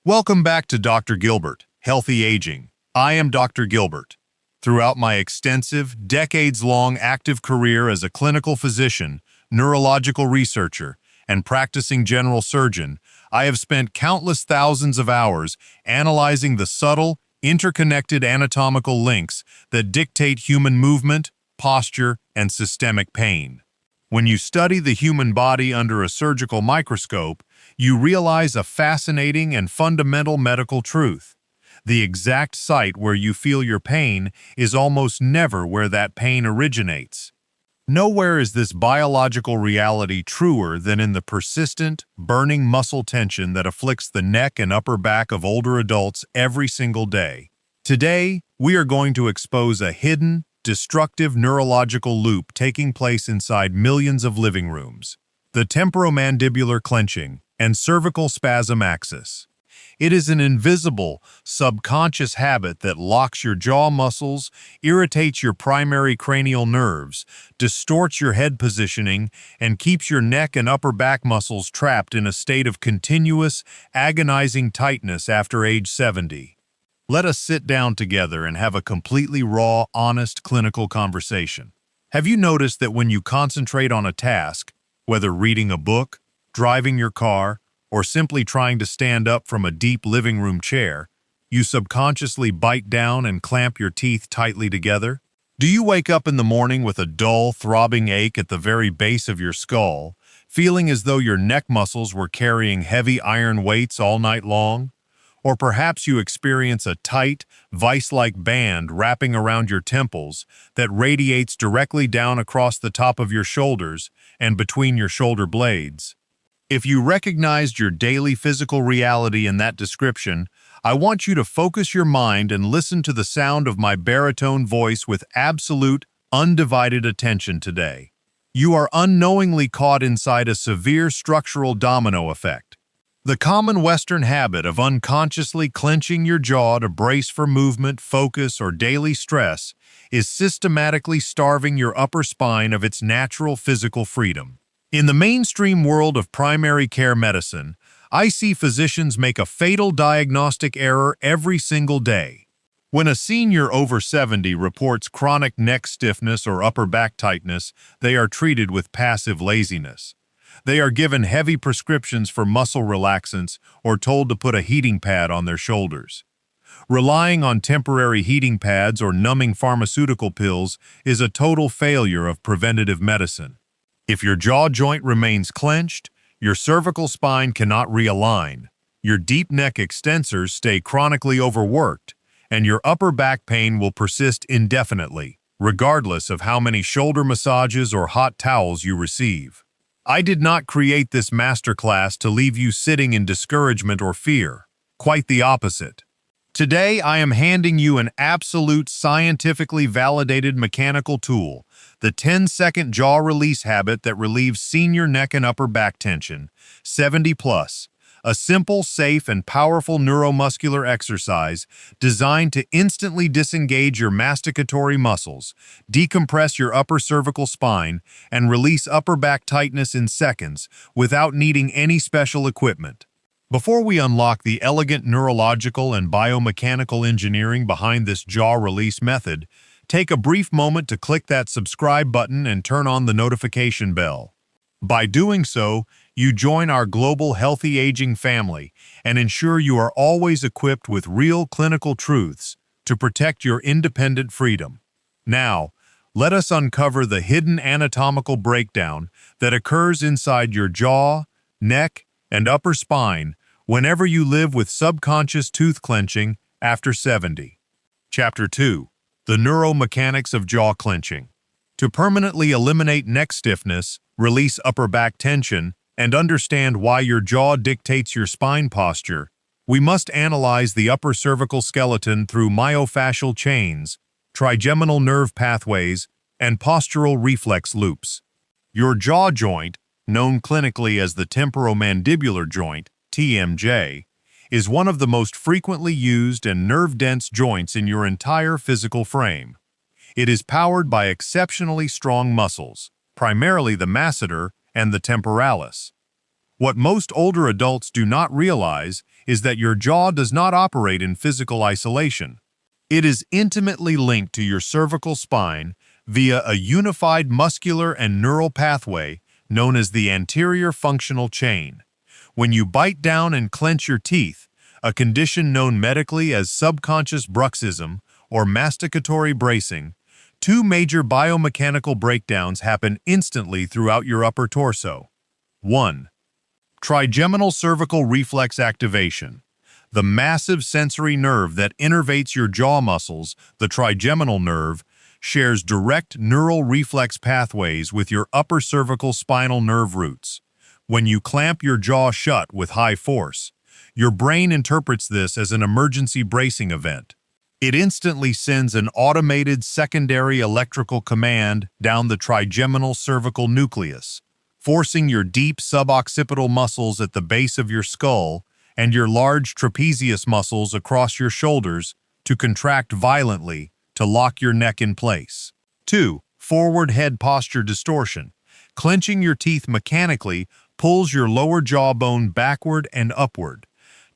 Welcome back to Dr. Gilbert, Healthy Aging. I am Dr. Gilbert. Throughout my extensive, decades-long active career as a clinical physician, neurological researcher, and practicing general surgeon, I have spent countless thousands of hours analyzing the subtle, interconnected anatomical links that dictate human movement, posture, and systemic pain. When you study the human body under a surgical microscope, you realize a fascinating and fundamental medical truth. The exact site where you feel your pain is almost never where that pain originates. Nowhere is this biological reality truer than in the persistent, burning muscle tension that afflicts the neck and upper back of older adults every single day. Today, we are going to expose a hidden, destructive neurological loop taking place inside millions of living rooms: the temporomandibular clenching and cervical spasm axis. It is an invisible, subconscious habit that locks your jaw muscles, irritates your primary cranial nerves, distorts your head positioning, and keeps your neck and upper back muscles trapped in a state of continuous, agonizing tightness after age 70. Let us sit down together and have a completely raw, honest clinical conversation. Have you noticed that when you concentrate on a task, whether reading a book, driving your car, or simply trying to stand up from a deep living room chair, you subconsciously bite down and clamp your teeth tightly together? Do you wake up in the morning with a dull, throbbing ache at the very base of your skull, feeling as though your neck muscles were carrying heavy iron weights all night long? Or perhaps you experience a tight, vice-like band wrapping around your temples that radiates directly down across the top of your shoulders and between your shoulder blades. If you recognized your daily physical reality in that description, I want you to focus your mind and listen to the sound of my baritone voice with absolute, undivided attention today. You are unknowingly caught inside a severe structural domino effect. The common Western habit of unconsciously clenching your jaw to brace for movement, focus, or daily stress is systematically starving your upper spine of its natural physical freedom. In the mainstream world of primary care medicine, I see physicians make a fatal diagnostic error every single day. When a senior over 70 reports chronic neck stiffness or upper back tightness, they are treated with passive laziness. They are given heavy prescriptions for muscle relaxants or told to put a heating pad on their shoulders. Relying on temporary heating pads or numbing pharmaceutical pills is a total failure of preventative medicine. If your jaw joint remains clenched, your cervical spine cannot realign, your deep neck extensors stay chronically overworked, and your upper back pain will persist indefinitely, regardless of how many shoulder massages or hot towels you receive. I did not create this masterclass to leave you sitting in discouragement or fear. Quite the opposite. Today, I am handing you an absolute scientifically validated mechanical tool, the 10-second jaw release habit that relieves senior neck and upper back tension, 70 plus. A simple, safe, and powerful neuromuscular exercise designed to instantly disengage your masticatory muscles, decompress your upper cervical spine, and release upper back tightness in seconds without needing any special equipment. Before we unlock the elegant neurological and biomechanical engineering behind this jaw release method, take a brief moment to click that subscribe button and turn on the notification bell. By doing so, you join our global healthy aging family and ensure you are always equipped with real clinical truths to protect your independent freedom. Now, let us uncover the hidden anatomical breakdown that occurs inside your jaw, neck, and upper spine whenever you live with subconscious tooth clenching after 70. Chapter 2. The Neuromechanics of Jaw Clenching. To permanently eliminate neck stiffness, release upper back tension, and understand why your jaw dictates your spine posture, we must analyze the upper cervical skeleton through myofascial chains, trigeminal nerve pathways, and postural reflex loops. Your jaw joint, known clinically as the temporomandibular joint, TMJ, is one of the most frequently used and nerve-dense joints in your entire physical frame. It is powered by exceptionally strong muscles, primarily the masseter and the temporalis. What most older adults do not realize is that your jaw does not operate in physical isolation. It is intimately linked to your cervical spine via a unified muscular and neural pathway known as the anterior functional chain. When you bite down and clench your teeth, a condition known medically as subconscious bruxism or masticatory bracing, two major biomechanical breakdowns happen instantly throughout your upper torso. 1. Trigeminal-Cervical reflex activation. The massive sensory nerve that innervates your jaw muscles, the trigeminal nerve, shares direct neural reflex pathways with your upper cervical spinal nerve roots. When you clamp your jaw shut with high force, your brain interprets this as an emergency bracing event. It instantly sends an automated secondary electrical command down the trigeminal-cervical nucleus, forcing your deep suboccipital muscles at the base of your skull and your large trapezius muscles across your shoulders to contract violently to lock your neck in place. 2. Forward head posture distortion. Clenching your teeth mechanically pulls your lower jawbone backward and upward.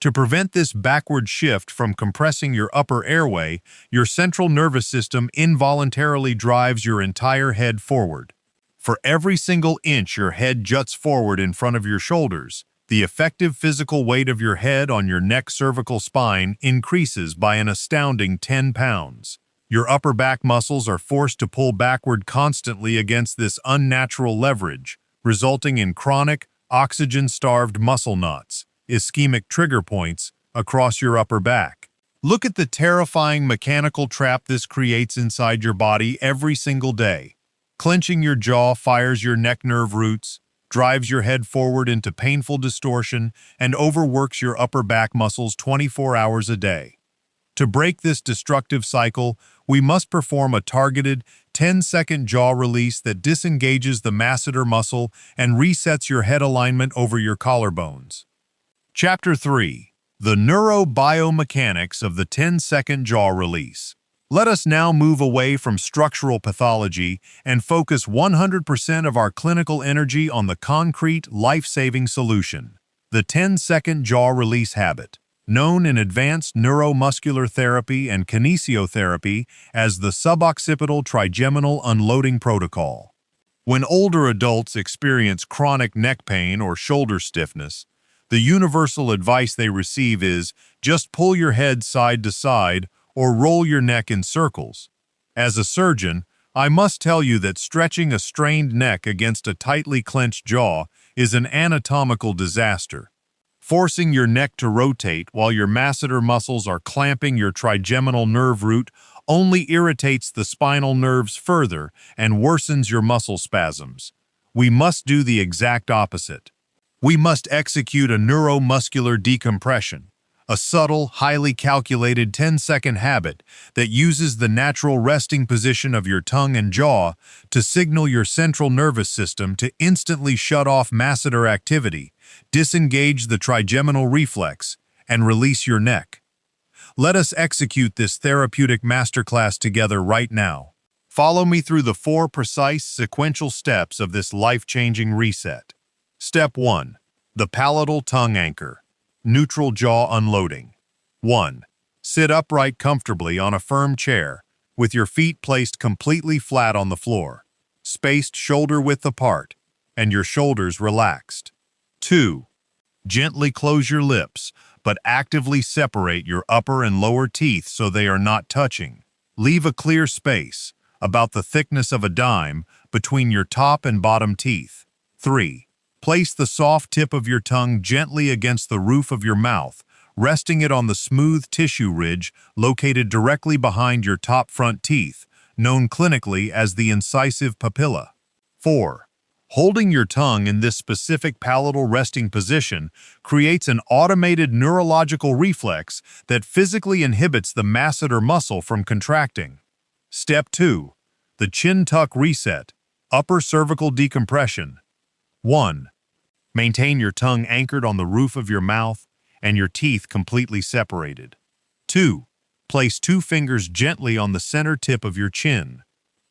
To prevent this backward shift from compressing your upper airway, your central nervous system involuntarily drives your entire head forward. For every single inch your head juts forward in front of your shoulders, the effective physical weight of your head on your neck cervical spine increases by an astounding 10 pounds. Your upper back muscles are forced to pull backward constantly against this unnatural leverage, resulting in chronic, oxygen-starved muscle knots, ischemic trigger points, across your upper back. Look at the terrifying mechanical trap this creates inside your body every single day. Clenching your jaw fires your neck nerve roots, drives your head forward into painful distortion, and overworks your upper back muscles 24 hours a day. To break this destructive cycle, we must perform a targeted 10-second jaw release that disengages the masseter muscle and resets your head alignment over your collarbones. Chapter 3. The Neurobiomechanics of the 10-second jaw release. Let us now move away from structural pathology and focus 100% of our clinical energy on the concrete, life-saving solution, the 10-second jaw release habit, known in advanced neuromuscular therapy and kinesiotherapy as the Suboccipital-Trigeminal unloading protocol. When older adults experience chronic neck pain or shoulder stiffness, the universal advice they receive is just pull your head side to side or roll your neck in circles. As a surgeon, I must tell you that stretching a strained neck against a tightly clenched jaw is an anatomical disaster. Forcing your neck to rotate while your masseter muscles are clamping your trigeminal nerve root only irritates the spinal nerves further and worsens your muscle spasms. We must do the exact opposite. We must execute a neuromuscular decompression, a subtle, highly calculated 10-second habit that uses the natural resting position of your tongue and jaw to signal your central nervous system to instantly shut off masseter activity, disengage the trigeminal reflex, and release your neck. Let us execute this therapeutic masterclass together right now. Follow me through the 4 precise sequential steps of this life-changing reset. Step 1. The palatal tongue anchor. Neutral jaw unloading. 1. Sit upright comfortably on a firm chair, with your feet placed completely flat on the floor, spaced shoulder-width apart, and your shoulders relaxed. 2. Gently close your lips, but actively separate your upper and lower teeth so they are not touching. Leave a clear space, about the thickness of a dime, between your top and bottom teeth. 3. Place the soft tip of your tongue gently against the roof of your mouth, resting it on the smooth tissue ridge located directly behind your top front teeth, known clinically as the incisive papilla. 4. Holding your tongue in this specific palatal resting position creates an automated neurological reflex that physically inhibits the masseter muscle from contracting. Step 2. The chin tuck reset, upper cervical decompression. 1. Maintain your tongue anchored on the roof of your mouth and your teeth completely separated. 2. Place 2 fingers gently on the center tip of your chin.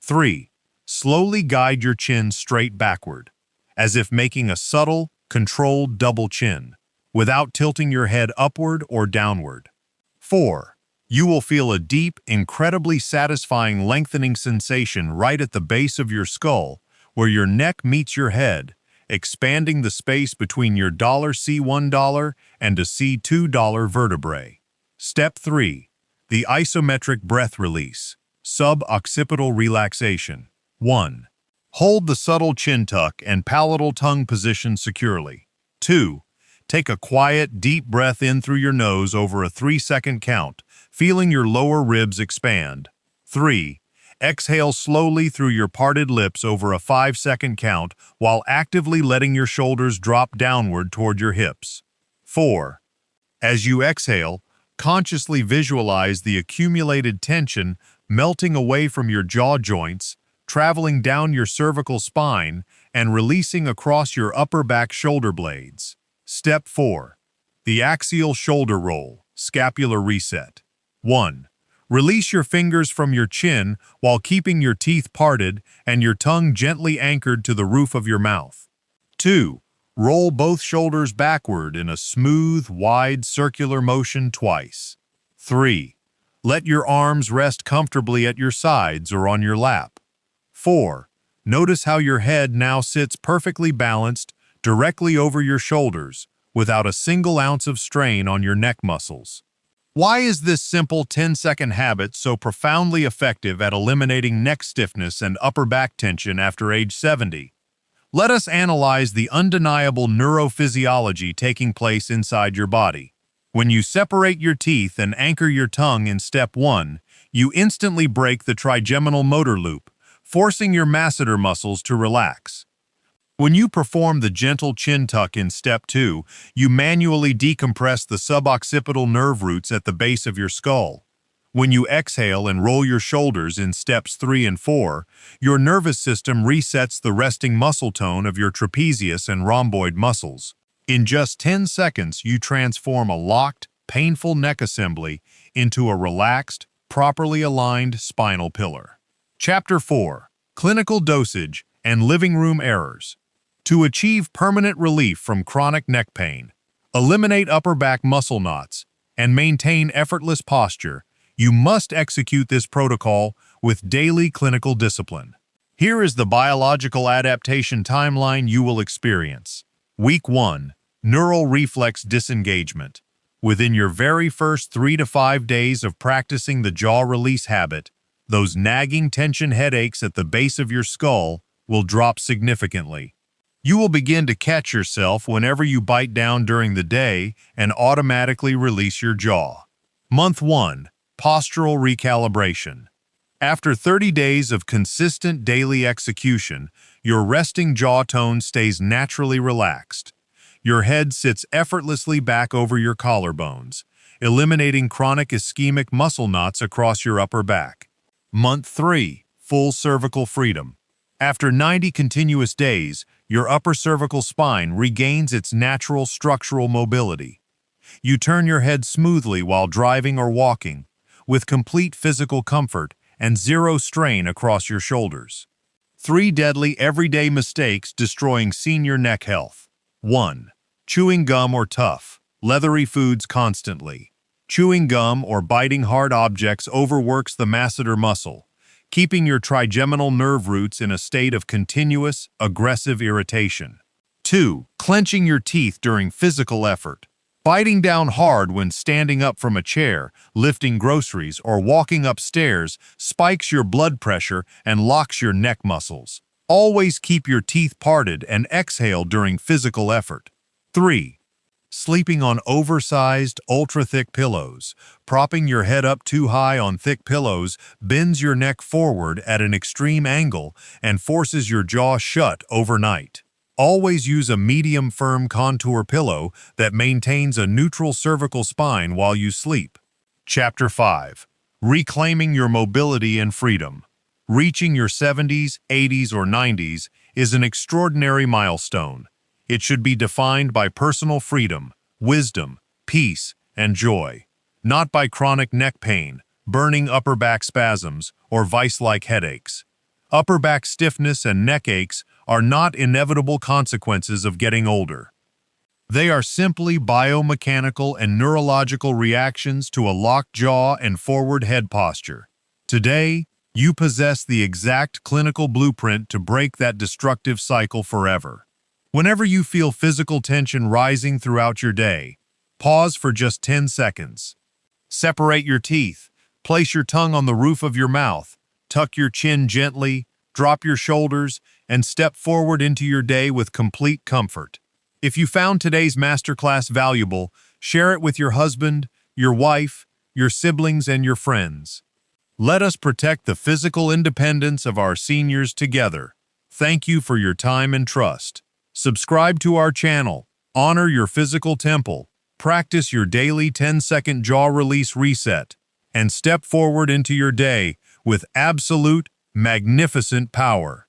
3. Slowly guide your chin straight backward, as if making a subtle, controlled double chin. without tilting your head upward or downward. 4. You will feel a deep, incredibly satisfying lengthening sensation right at the base of your skull, where your neck meets your head, expanding the space between your C1 and a C2 vertebrae. Step 3. The isometric breath release. Suboccipital relaxation. 1. Hold the subtle chin tuck and palatal tongue position securely. 2. Take a quiet, deep breath in through your nose over a 3-second count, feeling your lower ribs expand. 3. Exhale slowly through your parted lips over a 5-second count while actively letting your shoulders drop downward toward your hips. 4. As you exhale, consciously visualize the accumulated tension melting away from your jaw joints, traveling down your cervical spine, and releasing across your upper back shoulder blades. Step 4. The axial shoulder roll, scapular reset. 1. Release your fingers from your chin while keeping your teeth parted and your tongue gently anchored to the roof of your mouth. 2. Roll both shoulders backward in a smooth, wide circular motion twice. 3. Let your arms rest comfortably at your sides or on your lap. 4. Notice how your head now sits perfectly balanced directly over your shoulders without a single ounce of strain on your neck muscles. Why is this simple 10-second habit so profoundly effective at eliminating neck stiffness and upper back tension after age 70? Let us analyze the undeniable neurophysiology taking place inside your body. When you separate your teeth and anchor your tongue in step 1, you instantly break the trigeminal motor loop, forcing your masseter muscles to relax. When you perform the gentle chin tuck in step 2, you manually decompress the suboccipital nerve roots at the base of your skull. When you exhale and roll your shoulders in steps 3 and 4, your nervous system resets the resting muscle tone of your trapezius and rhomboid muscles. In just 10 seconds, you transform a locked, painful neck assembly into a relaxed, properly aligned spinal pillar. Chapter 4. Clinical Dosage and Living Room Errors. To achieve permanent relief from chronic neck pain, eliminate upper back muscle knots, and maintain effortless posture, you must execute this protocol with daily clinical discipline. Here is the biological adaptation timeline you will experience. Week 1. Neural reflex disengagement. Within your very first 3 to 5 days of practicing the jaw release habit, those nagging tension headaches at the base of your skull will drop significantly. You will begin to catch yourself whenever you bite down during the day and automatically release your jaw. Month 1. Postural recalibration. After 30 days of consistent daily execution, your resting jaw tone stays naturally relaxed. Your head sits effortlessly back over your collarbones, eliminating chronic ischemic muscle knots across your upper back. Month 3. Full cervical freedom. After 90 continuous days, your upper cervical spine regains its natural structural mobility. You turn your head smoothly while driving or walking, with complete physical comfort and zero strain across your shoulders. 3 deadly everyday mistakes destroying senior neck health. 1. Chewing gum or tough, leathery foods constantly. Chewing gum or biting hard objects overworks the masseter muscle, keeping your trigeminal nerve roots in a state of continuous, aggressive irritation. 2. Clenching your teeth during physical effort. Biting down hard when standing up from a chair, lifting groceries, or walking upstairs spikes your blood pressure and locks your neck muscles. Always keep your teeth parted and exhale during physical effort. 3. Sleeping on oversized, ultra-thick pillows. Propping your head up too high on thick pillows bends your neck forward at an extreme angle and forces your jaw shut overnight. Always use a medium firm contour pillow that maintains a neutral cervical spine while you sleep. Chapter 5. Reclaiming your mobility and freedom. Reaching your 70s, 80s, or 90s is an extraordinary milestone. It should be defined by personal freedom, wisdom, peace, and joy, not by chronic neck pain, burning upper back spasms, or vice-like headaches. Upper back stiffness and neck aches are not inevitable consequences of getting older. They are simply biomechanical and neurological reactions to a locked jaw and forward head posture. Today, you possess the exact clinical blueprint to break that destructive cycle forever. Whenever you feel physical tension rising throughout your day, pause for just 10 seconds. Separate your teeth, place your tongue on the roof of your mouth, tuck your chin gently, drop your shoulders, and step forward into your day with complete comfort. If you found today's masterclass valuable, share it with your husband, your wife, your siblings, and your friends. Let us protect the physical independence of our seniors together. Thank you for your time and trust. Subscribe to our channel, honor your physical temple, practice your daily 10-second jaw release reset, and step forward into your day with absolute, magnificent power.